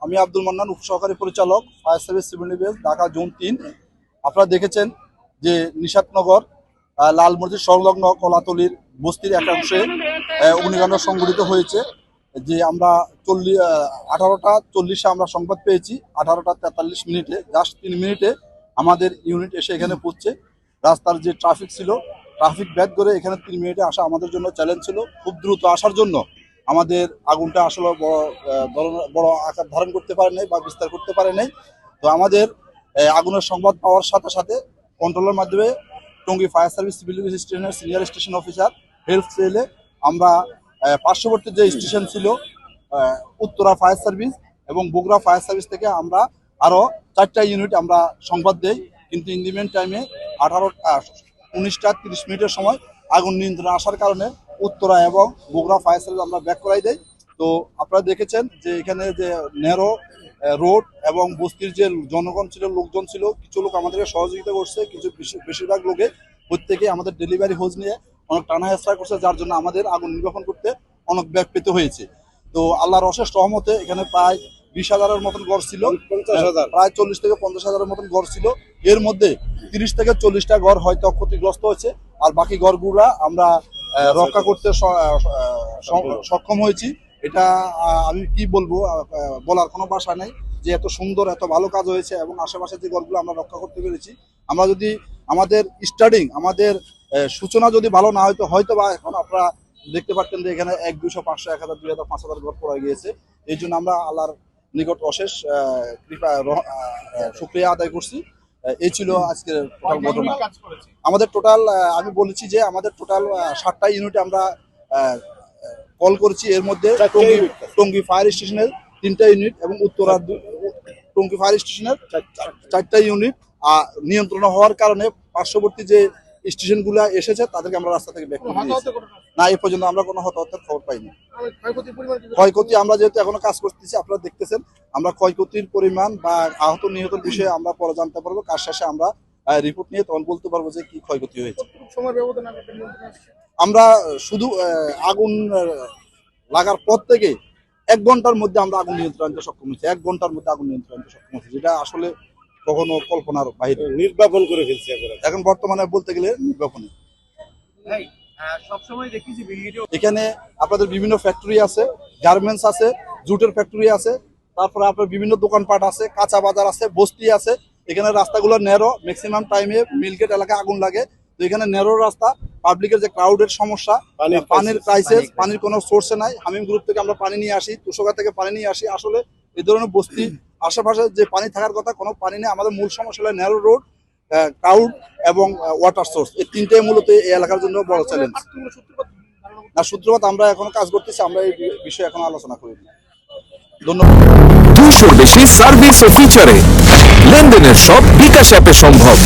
আমি আব্দুল মান্নান, উপসহকারী পরিচালক, fire service civil defence, Dhaka zone 3। আপনারা দেখেছেন যে নিশাতনগর লাল মসজিদ সংলগ্ন কলাতলির বস্তির একাংশে অগ্নিকাণ্ড সংঘটিত হয়েছে। যে আমরা 18টা 40-এ আমরা সংবাদ পেয়েছি। 18টা 43 মিনিটে, জাস্ট 3 মিনিটে আমাদের ইউনিট এসে এখানে পৌঁছছে। রাস্তার যে ট্রাফিক ছিল, ট্রাফিক ব্যাক করে এখানে 3 মিনিটে আসা আমাদের জন্য চ্যালেঞ্জ ছিল। খুব দ্রুত আসার জন্য আমাদের আগুনটা আসলে বড় আকার ধারণ করতে পারে নাই বা বিস্তার করতে পারে নাই। তো আমাদের আগুনের সংবাদ পাওয়ার সাথে সাথে কন্ট্রোলের মাধ্যমে টঙ্গী ফায়ার সার্ভিস সিভিল স্টেশনের সিনিয়র স্টেশন অফিসার হেল্প সেলে আমরা পার্শ্ববর্তী যে স্টেশন ছিল উত্তরা ফায়ার সার্ভিস এবং বগুড়া ফায়ার সার্ভিস থেকে আমরা আরও 4টা ইউনিট আমরা সংবাদ দেই। কিন্তু ইন দি মেন টাইমে 19টা 30 মিনিটের সময় আগুন নিয়ন্ত্রণে আসার কারণে উত্তরা এবং বগুড়া ফায়ার সার্ভিস আমরা ব্যাক করাই দেই। তো আপনারা দেখেছেন যে এখানে যে ন্যারো রোড এবং বস্তির যে জনগণ ছিল, লোকজন ছিল, কিছু লোক আমাদেরকে সহযোগিতা করছে, কিছু বেশিরভাগ লোকে প্রত্যেকে আমাদের ডেলিভারি হোজ নিয়ে অনেক টানা হেঁচড়া করছে, যার জন্য আমাদের আগুন নির্বাপন করতে অনেক ব্যাগ পেতে হয়েছে। তো আল্লাহর অশেষ রহমতে এখানে প্রায় 20,000-এর মতন ঘর ছিল, প্রায় 40 থেকে 50,000-এর মতন ঘর ছিল। এর মধ্যে 30 থেকে 40টা ঘর হয়তো ক্ষতিগ্রস্ত হয়েছে, আর বাকি ঘরগুলা আমরা রক্ষা করতে সক্ষম হয়েছি। এটা আমি কি বলবো, বলার কোনো ভাষা নেই যে এত সুন্দর এত ভালো কাজ হয়েছে এবং আশেপাশে যে ঘরগুলো আমরা রক্ষা করতে পেরেছি। আমরা যদি আমাদের স্টার্টিং আমাদের সূচনা যদি ভালো না হয়তো হয়তো বা এখন আপনারা দেখতে পারতেন যে এখানে 100, 200, 500, 1000, 2000, 5000 ঘর পড়ে গিয়েছে। এই জন্য আমরা আল্লাহর নিকট অশেষ কৃপা শুকরিয়া আদায় করছি। এই ছিল আজকের টোটাল ঘটনা। আমাদের টোটাল আমি বলেছি যে আমাদের টোটাল 7টা ইউনিট আমরা কল করেছি। এর মধ্যে টঙ্গী ফায়ার স্টেশনের 3টা ইউনিট এবং উত্তরা টঙ্গী ফায়ার স্টেশনের 4টা ইউনিট নিয়ন্ত্রণ হওয়ার কারণে পার্শ্ববর্তী যে স্টেশনগুলো এসেছে তাদেরকে আমরা রাস্তা থেকে ব্যাক করে দিয়েছি। না, এই পর্যন্ত আমরা কোনো হতাহতের খবর পাইনি। ক্ষয়ক্ষতি আমরা যেহেতু এখনো কাজ করতেছি, আপনারা দেখতেছেন, আমরা ক্ষয়ক্ষতির পরিমাণ বা আহত নিহতের বিষয়ে আমরা পরে জানতে পারবো। কাজ শেষে আমরা রিপোর্ট নিয়ে তখন বলতে পারবো যে কি ক্ষয়ক্ষতি হয়েছে। আমরা শুধু আগুন লাগার পর থেকে 1 ঘন্টার মধ্যে আমরা আগুন নিয়ন্ত্রণ আনতে সক্ষম হয়েছি। 1 ঘন্টার মধ্যে আগুন নিয়ন্ত্রণ আনতে সক্ষম হয়েছে, যেটা আসলে কখনো কল্পনার বাইরে। নির্বাপন করে ফেলছে এখন বর্তমানে বলতে গেলে নির্বাপনে। এখানে আপনাদের বিভিন্ন ফ্যাক্টরি আছে, গার্মেন্টস আছে, জুটের ফ্যাক্টরি আছে, তারপরে আপনার বিভিন্ন দোকানপাট আছে, কাঁচা বাজার আছে, বস্তি আছে। এখানে রাস্তাগুলো ন্যারো, ম্যাক্সিমাম টাইমে মিলগেট এলাকায় আগুন লাগে। তো এখানে ন্যারো রাস্তা, পাবলিকের যে ক্রাউডের সমস্যা, পানির ক্রাইসিস, পানির কোনো সোর্সে নাই। হামিম গ্রুপ থেকে আমরা পানি নিয়ে আসি, তুষকা থেকে পানি নিয়ে আসি। আসলে এই ধরনের বস্তি আশেপাশে যে পানি থাকার কথা কোনো পানি নেই। আমাদের মূল সমস্যা হলো ন্যারো রোড, ক্রাউড এবং ওয়াটার সোর্স। এই 3টাই মূলত এই এলাকার জন্য বড় চ্যালেঞ্জ। না, সূত্রপাত আমরা এখনো কাজ করতেছি, আমরা এই বিষয়ে এখন আলোচনা করিনি। ধন্যবাদ। 200-র বেশি সার্ভিস ও ফিচারে লেনদেনের সব বিকাশ অ্যাপে সম্ভব।